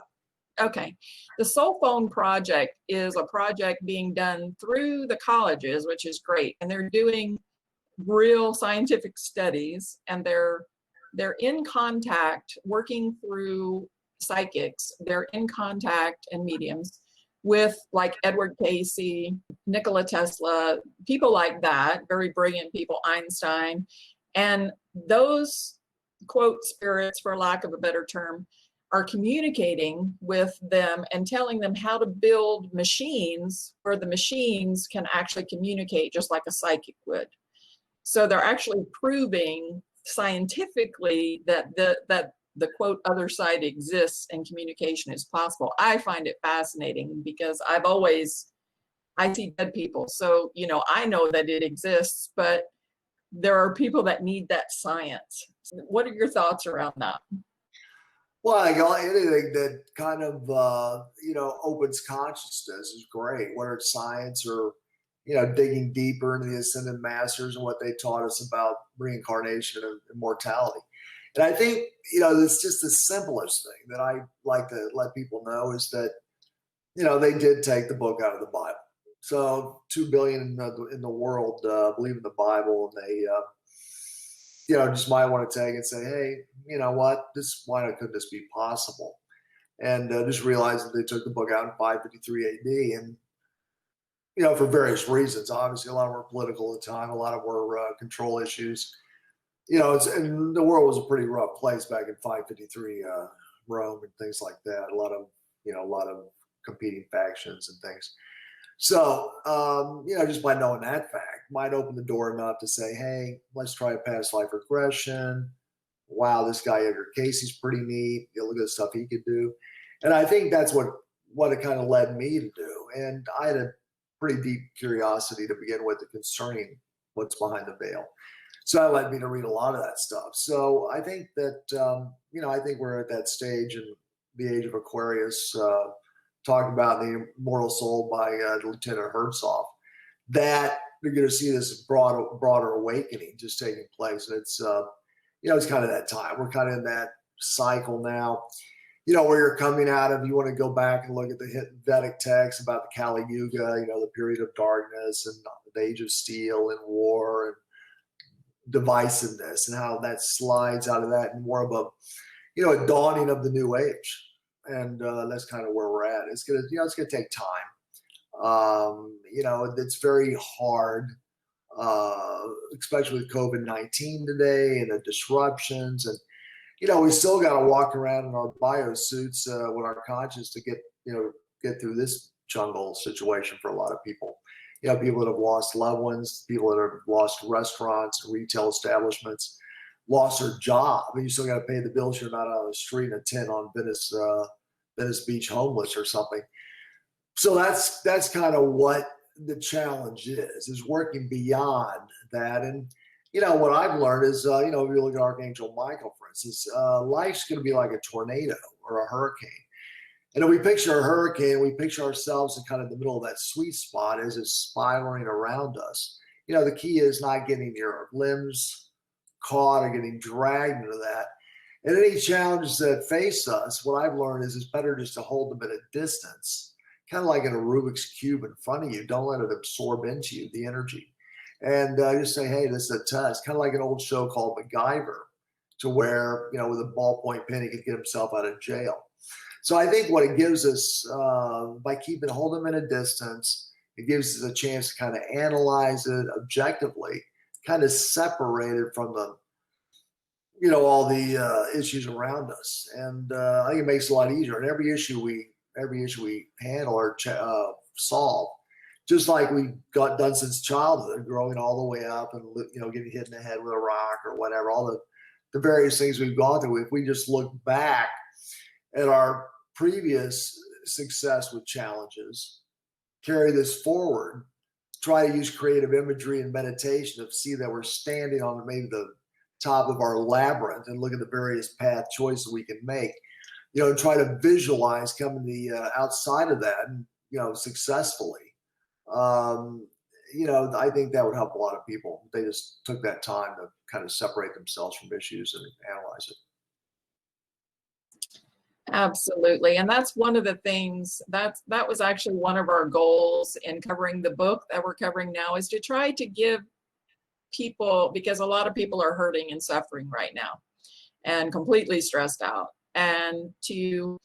Okay. The Soul Phone Project is a project being done through the colleges, which is great. And they're doing real scientific studies, and they're in contact, working through psychics. They're in contact, and mediums, with like Edward Casey, Nikola Tesla, people like that, very brilliant people, Einstein. And those, quote, spirits, for lack of a better term, are communicating with them and telling them how to build machines where the machines can actually communicate just like a psychic would. So they're actually proving scientifically that the quote other side exists and communication is possible. I find it fascinating because I see dead people. So, I know that it exists, but there are people that need that science. What are your thoughts around that? Well, I think anything that kind of, opens consciousness is great, whether it's science or, digging deeper into the Ascended Masters and what they taught us about reincarnation and immortality. And I think, it's just the simplest thing that I like to let people know is that, they did take the book out of the Bible. So 2 billion in the world believe in the Bible, and they just might want to take and say, hey, you know what, why couldn't this be possible? And just realize that they took the book out in 553 AD, and for various reasons. Obviously, a lot of them were political at the time, a lot of them were control issues. And the world was a pretty rough place back in 553 Rome and things like that. A lot of competing factions and things. So, just by knowing that fact might open the door enough to say, hey, let's try a past life regression. Wow, this guy Edgar Casey's pretty neat. Look at the stuff he could do. And I think that's what it kind of led me to do. And I had a pretty deep curiosity to begin with concerning what's behind the veil. So that led me to read a lot of that stuff. So I think that, I think we're at that stage in the age of Aquarius, talking about the Immortal Soul by Lieutenant Herzog, that you're going to see this broader awakening just taking place. And it's, it's kind of that time. We're kind of in that cycle now, where you're coming out of, you want to go back and look at the Vedic texts about the Kali Yuga, the period of darkness and the age of steel and war and divisiveness, and how that slides out of that and more of a dawning of the new age. And that's kind of where we're at. It's gonna take time. It's very hard, especially with COVID-19 today and the disruptions. And we still got to walk around in our biosuits with our conscience to get through this jungle situation for a lot of people. People that have lost loved ones, people that have lost restaurants, retail establishments, lost their job, and you still got to pay the bills. You're not out on the street in a tent on Venice Beach homeless or something. So that's kind of what the challenge is working beyond that. And what I've learned is if you look at Archangel Michael, for instance, life's going to be like a tornado or a hurricane. And if we picture a hurricane, we picture ourselves in kind of the middle of that sweet spot as it's spiraling around us. The key is not getting your limbs caught or getting dragged into that. And any challenges that face us, what I've learned is it's better just to hold them at a distance, kind of like in a Rubik's Cube in front of you. Don't let it absorb into you, the energy. And just say, hey, this is a test, kind of like an old show called MacGyver, to where, with a ballpoint pen, he could get himself out of jail. So I think what it gives us, by holding them at a distance, it gives us a chance to kind of analyze it objectively, kind of separate it from the, all the issues around us. And I think it makes it a lot easier. And every issue we handle or solve, just like we've got done since childhood, growing all the way up and, getting hit in the head with a rock or whatever, all the various things we've gone through. If we just look back at our previous success with challenges, carry this forward, try to use creative imagery and meditation to see that we're standing on maybe the top of our labyrinth and look at the various path choices we can make, and try to visualize coming the outside of that and, successfully. I think that would help a lot of people. They just took that time to kind of separate themselves from issues and analyze it. Absolutely. And that's one of the things that was actually one of our goals in covering the book that we're covering now, is to try to give people, because a lot of people are hurting and suffering right now and completely stressed out, and to,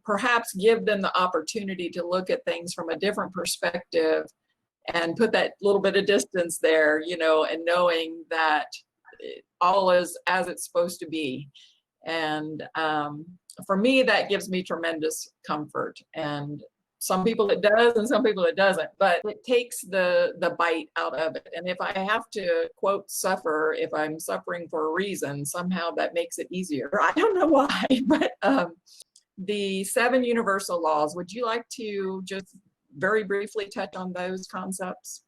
perhaps give them the opportunity to look at things from a different perspective and put that little bit of distance there, and knowing that all is as it's supposed to be. And for me, that gives me tremendous comfort. And some people it does, and some people it doesn't, but it takes the bite out of it. And if I have to, quote, suffer, if I'm suffering for a reason, somehow that makes it easier. I don't know why, but the 7 universal laws, would you like to just very briefly touch on those concepts?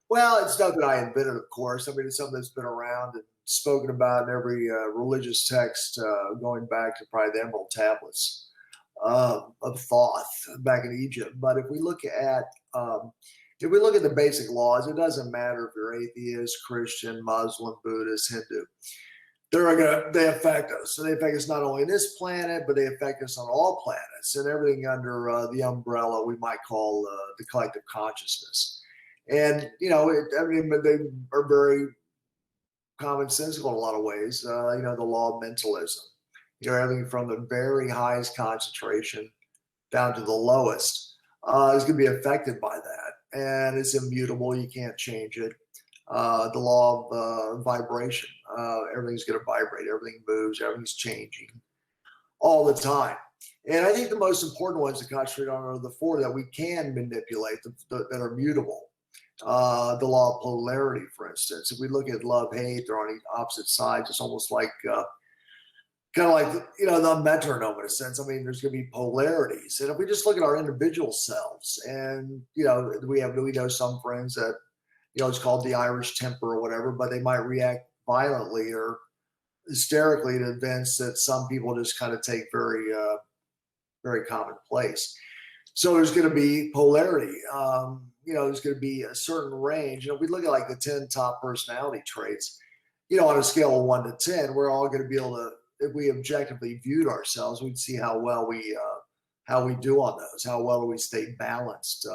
Well, it's nothing I invented, of course. I mean, it's something that's been around and spoken about in every religious text going back to probably the Emerald Tablets of Thoth back in Egypt. But if we look at the basic laws, it doesn't matter if you're atheist, Christian, Muslim, Buddhist, Hindu. they affect us. So they affect us not only on this planet, but they affect us on all planets and everything under the umbrella we might call the collective consciousness. And, you know, they are very commonsensical in a lot of ways. You know, the law of mentalism, you know, everything from the very highest concentration down to the lowest is going to be affected by that. And it's immutable. You can't change it. The law of vibration. Everything's going to vibrate. Everything moves. Everything's changing all the time. And I think the most important ones to concentrate on are the four that we can manipulate, that are mutable. The law of polarity, for instance. If we look at love, hate, they're on opposite sides. It's almost like kind of like, you know, the metronome in a sense. I mean, there's going to be polarities. And if we just look at our individual selves, and, you know, we know some friends that, you know, it's called the Irish temper or whatever, but they might react violently or hysterically to events that some people just kind of take very, very commonplace. So there's going to be polarity. You know, there's going to be a certain range. You know, we look at like the 10 top personality traits, you know, on a scale of 1 to 10, we're all going to be able to, if we objectively viewed ourselves, we'd see how well we do on those, how well do we stay balanced,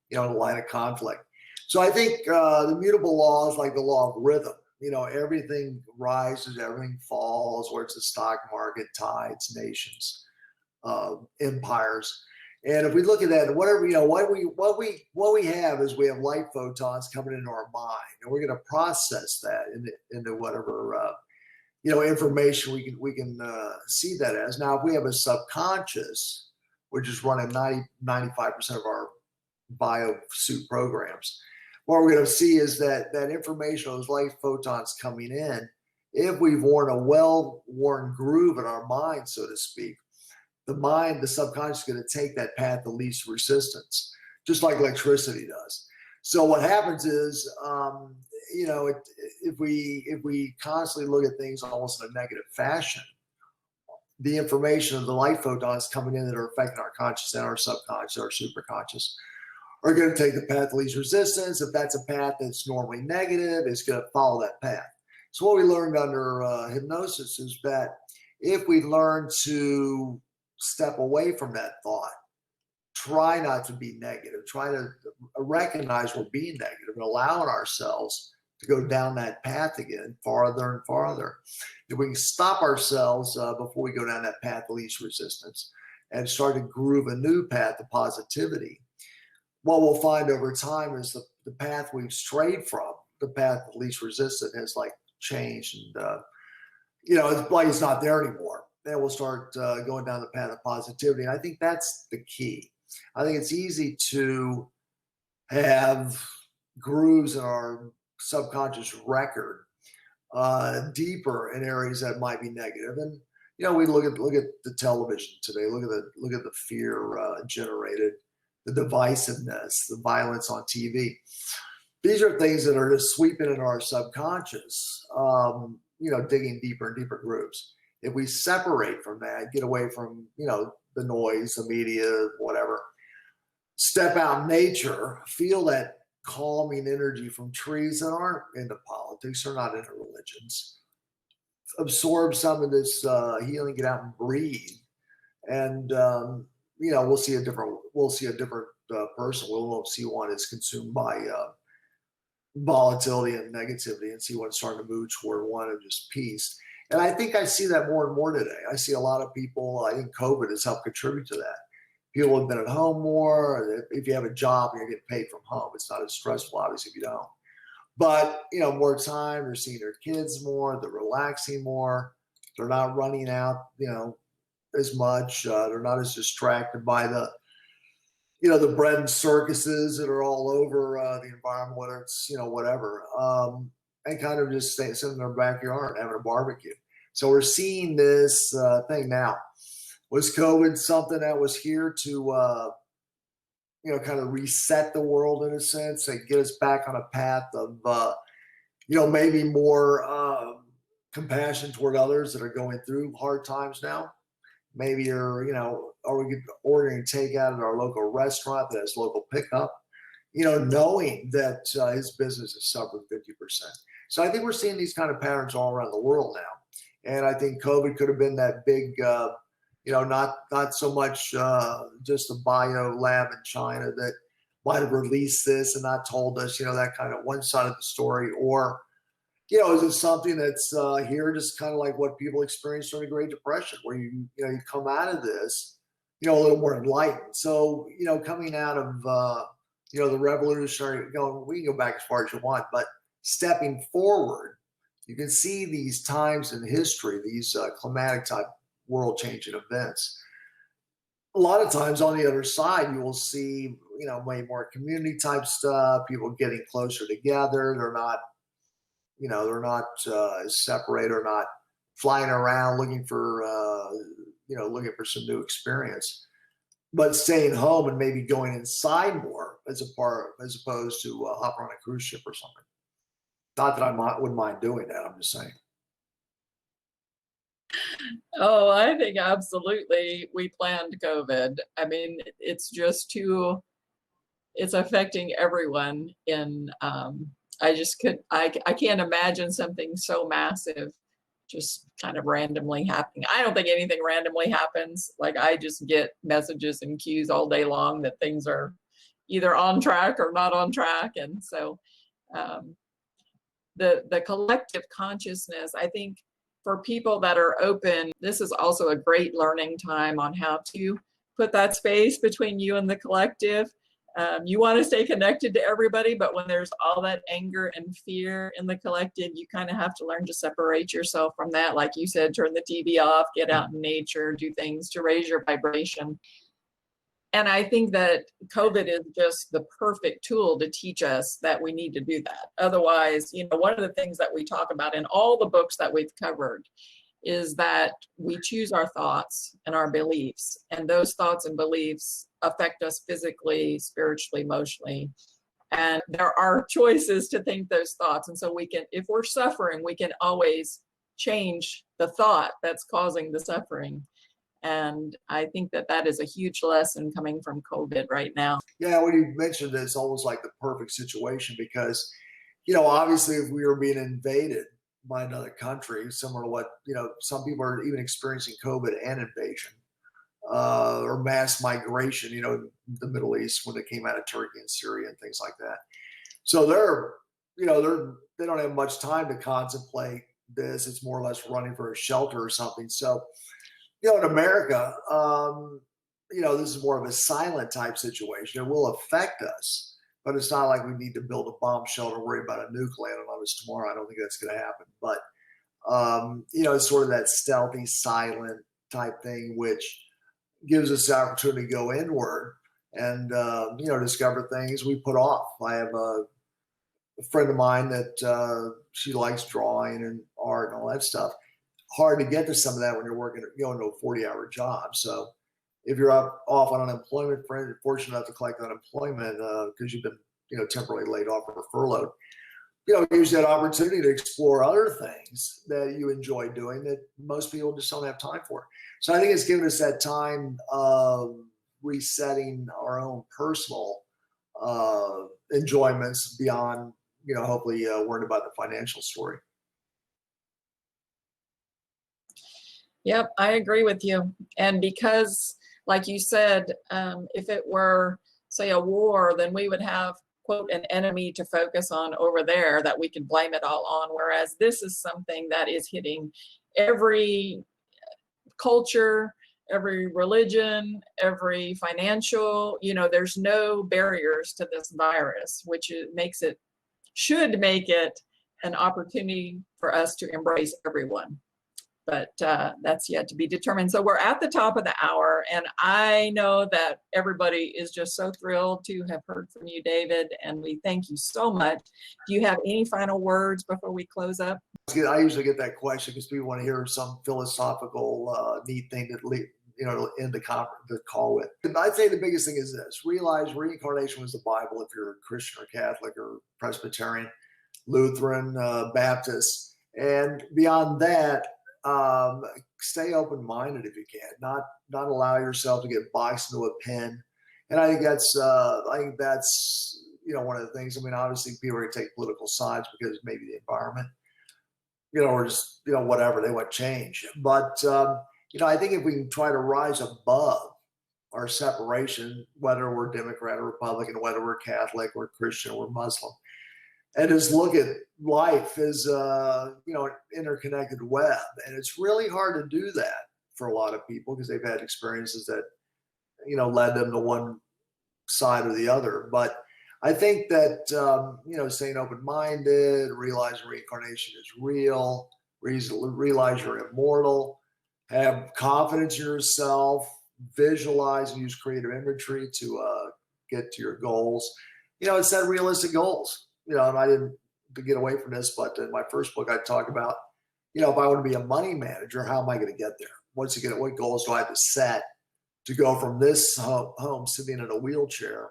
you know, in a line of conflict. So I think the mutable laws, like the law of rhythm, you know, everything rises, everything falls, where it's the stock market, tides, nations, empires. And if we look at that, whatever, you know, what we have is we have light photons coming into our mind, and we're going to process that into whatever, you know, information we can see that as. Now, if we have a subconscious, which is running 95% of our biosuit programs, what we're going to see is that information, those light photons coming in, if we've worn a well-worn groove in our mind, so to speak, the subconscious is going to take that path of least resistance, just like electricity does. So what happens is, you know, if we constantly look at things almost in a negative fashion, the information of the light photons coming in that are affecting our conscious and our subconscious, our superconscious, are going to take the path of least resistance. If that's a path that's normally negative, it's going to follow that path. So what we learned under hypnosis is that if we learn to step away from that thought, try not to be negative, try to recognize we're being negative and allowing ourselves to go down that path again, farther and farther. If we can stop ourselves before we go down that path of least resistance and start to groove a new path of positivity, what we'll find over time is the path we've strayed from, the path of least resistance, has like changed, and you know, it's like it's not there anymore. Then we'll start going down the path of positivity. And I think that's the key. I think it's easy to have grooves in our subconscious record deeper in areas that might be negative. And you know, we look at the television today. Look at the fear generated, the divisiveness, the violence on TV. These are things that are just sweeping into our subconscious. You know, digging deeper and deeper grooves. If we separate from that, get away from, you know, the noise, the media, whatever, step out in nature, feel that calming energy from trees that aren't into politics, they're not into religions, absorb some of this healing, get out and breathe, and you know, we'll see a different person. We won't see one that's consumed by volatility and negativity, and see one starting to move toward one of just peace. And I think I see that more and more today. I see a lot of people, I think COVID has helped contribute to that. People have been at home more. If you have a job, you're getting paid from home. It's not as stressful, obviously, if you don't. But, you know, more time, they're seeing their kids more, they're relaxing more. They're not running out, you know, as much. They're not as distracted by the, you know, the bread and circuses that are all over the environment, whether it's, you know, whatever. And kind of just sitting in their backyard having a barbecue. So we're seeing this thing now. Was COVID something that was here to, you know, kind of reset the world in a sense and get us back on a path of, you know, maybe more compassion toward others that are going through hard times now? Maybe you're, you know, are we ordering takeout at our local restaurant that has local pickup? You know, knowing that his business has suffered 50%. So I think we're seeing these kind of patterns all around the world now. And I think COVID could have been that big, not so much just a bio lab in China that might have released this and not told us, that kind of one side of the story. Or, is it something that's here just kind of like what people experienced during the Great Depression, where you come out of this, a little more enlightened. So, coming out of, the revolutionary, we can go back as far as you want, but stepping forward, you can see these times in history, these climatic type world changing events. A lot of times on the other side, you will see, way more community type stuff, people getting closer together. They're not separated or not flying around looking for, some new experience, but staying home and maybe going inside more as opposed to hopping on a cruise ship or something. Not that I wouldn't mind doing that. I'm just saying. Oh, I think absolutely we planned COVID. I mean, it's affecting everyone I can't imagine something so massive just kind of randomly happening. I don't think anything randomly happens. Like, I just get messages and cues all day long that things are either on track or not on track. And so the collective consciousness, I think for people that are open, this is also a great learning time on how to put that space between you and the collective. You want to stay connected to everybody, but when there's all that anger and fear in the collective, you kind of have to learn to separate yourself from that. Like you said, turn the TV off, get out in nature, do things to raise your vibration. And I think that COVID is just the perfect tool to teach us that we need to do that. Otherwise, one of the things that we talk about in all the books that we've covered is that we choose our thoughts and our beliefs, and those thoughts and beliefs affect us physically, spiritually, emotionally. And there are choices to think those thoughts. And so if we're suffering, we can always change the thought that's causing the suffering. And I think that is a huge lesson coming from COVID right now. Yeah, when you mentioned this, almost like the perfect situation, because, obviously if we were being invaded by another country, similar to what, some people are even experiencing COVID and invasion or mass migration, in the Middle East when it came out of Turkey and Syria and things like that. So they don't have much time to contemplate this. It's more or less running for a shelter or something. So, in America, this is more of a silent type situation. It will affect us, but it's not like we need to build a bomb shelter, worry about a nuke landing on us tomorrow. I don't think that's going to happen. But, it's sort of that stealthy, silent type thing, which gives us the opportunity to go inward and, discover things we put off. I have a friend of mine that she likes drawing and art and all that stuff. Hard to get to some of that when you're going to a 40-hour job. So if you're off on unemployment, you're fortunate enough to collect unemployment because you've been, temporarily laid off or furloughed, use that opportunity to explore other things that you enjoy doing that most people just don't have time for. So I think it's given us that time of resetting our own personal enjoyments beyond, hopefully worrying about the financial story. Yep, I agree with you. And because, like you said, if it were, say, a war, then we would have, quote, an enemy to focus on over there that we could blame it all on. Whereas this is something that is hitting every culture, every religion, every financial, there's no barriers to this virus, which should make it an opportunity for us to embrace everyone. But that's yet to be determined. So we're at the top of the hour, and I know that everybody is just so thrilled to have heard from you, David, and we thank you so much. Do you have any final words before we close up? I usually get that question because people want to hear some philosophical, neat thing to end the call with. I'd say the biggest thing is this: realize reincarnation was the Bible if you're a Christian or Catholic or Presbyterian, Lutheran, Baptist, and beyond that. Stay open-minded if you can. Not allow yourself to get boxed into a pen. And I think that's one of the things. I mean, obviously people are going to take political sides because maybe the environment. or just, whatever, they want change. But, I think if we can try to rise above our separation, whether we're Democrat or Republican, whether we're Catholic or Christian or Muslim, and just look at life as, an interconnected web. And it's really hard to do that for a lot of people because they've had experiences that, led them to one side or the other. But I think that, staying open-minded, realizing reincarnation is real, realize you're immortal, have confidence in yourself, visualize and use creative imagery to get to your goals. And set realistic goals. And I didn't to get away from this, but in my first book, I talk about, if I want to be a money manager, how am I going to get there? What goals do I have to set to go from this home sitting in a wheelchair,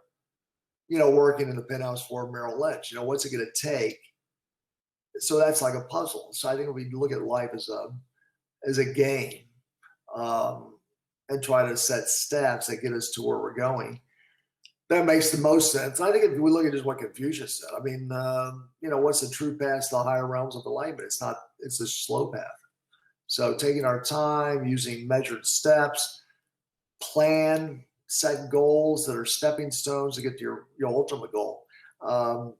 working in the penthouse for Merrill Lynch? What's it going to take? So that's like a puzzle. So I think if we look at life as a game, and try to set steps that get us to where we're going, that makes the most sense. I think if we look at just what Confucius said, I mean, what's the true path to the higher realms of enlightenment? It's a slow path. So taking our time, using measured steps, plan, set goals that are stepping stones to get to your ultimate goal. I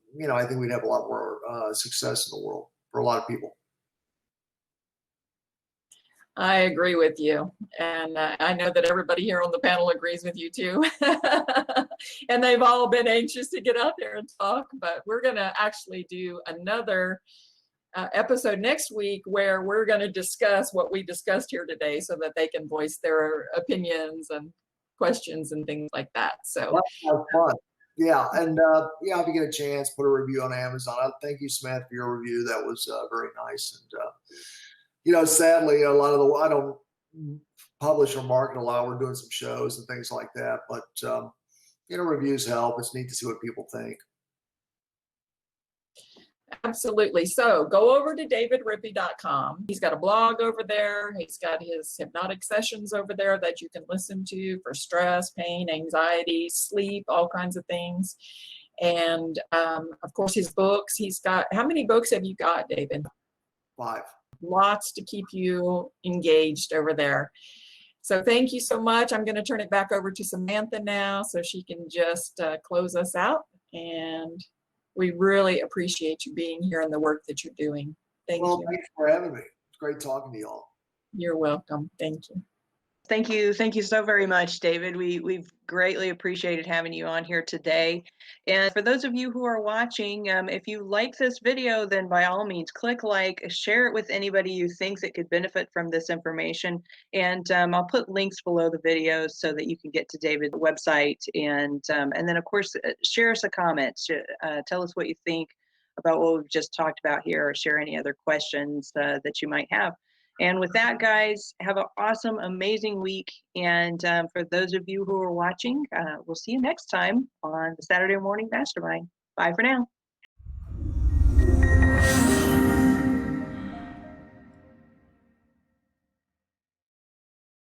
think we'd have a lot more success in the world for a lot of people. I agree with you. And I know that everybody here on the panel agrees with you too. And they've all been anxious to get out there and talk, but we're going to actually do another episode next week where we're going to discuss what we discussed here today so that they can voice their opinions and questions and things like that. So that's fun. Yeah. And if you get a chance, put a review on Amazon. Thank you, Samantha, for your review. That was very nice. And, sadly, a lot of I don't publish or market a lot. We're doing some shows and things like that. But, reviews help. It's neat to see what people think. absolutely. So go over to davidrippy.com. He's got a blog over there. He's got his hypnotic sessions over there that you can listen to for stress, pain, anxiety, sleep, all kinds of things. And of course, his books. He's got, how many books have you got, David? 5. Lots to keep you engaged over there. So thank you so much. I'm going to turn it back over to Samantha now so she can just close us out. And we really appreciate you being here and the work that you're doing. Thank you. Thanks for having me. It's great talking to you all. You're welcome. Thank you. Thank you. Thank you so very much, David. We've greatly appreciated having you on here today. And for those of you who are watching, if you like this video, then by all means, click like, share it with anybody you think that could benefit from this information. And I'll put links below the videos so that you can get to David's website. And then, of course, share us a comment. Tell us what you think about what we've just talked about here, or share any other questions that you might have. And with that, guys, have an awesome, amazing week. And for those of you who are watching, we'll see you next time on the Saturday Morning Mastermind. Bye for now.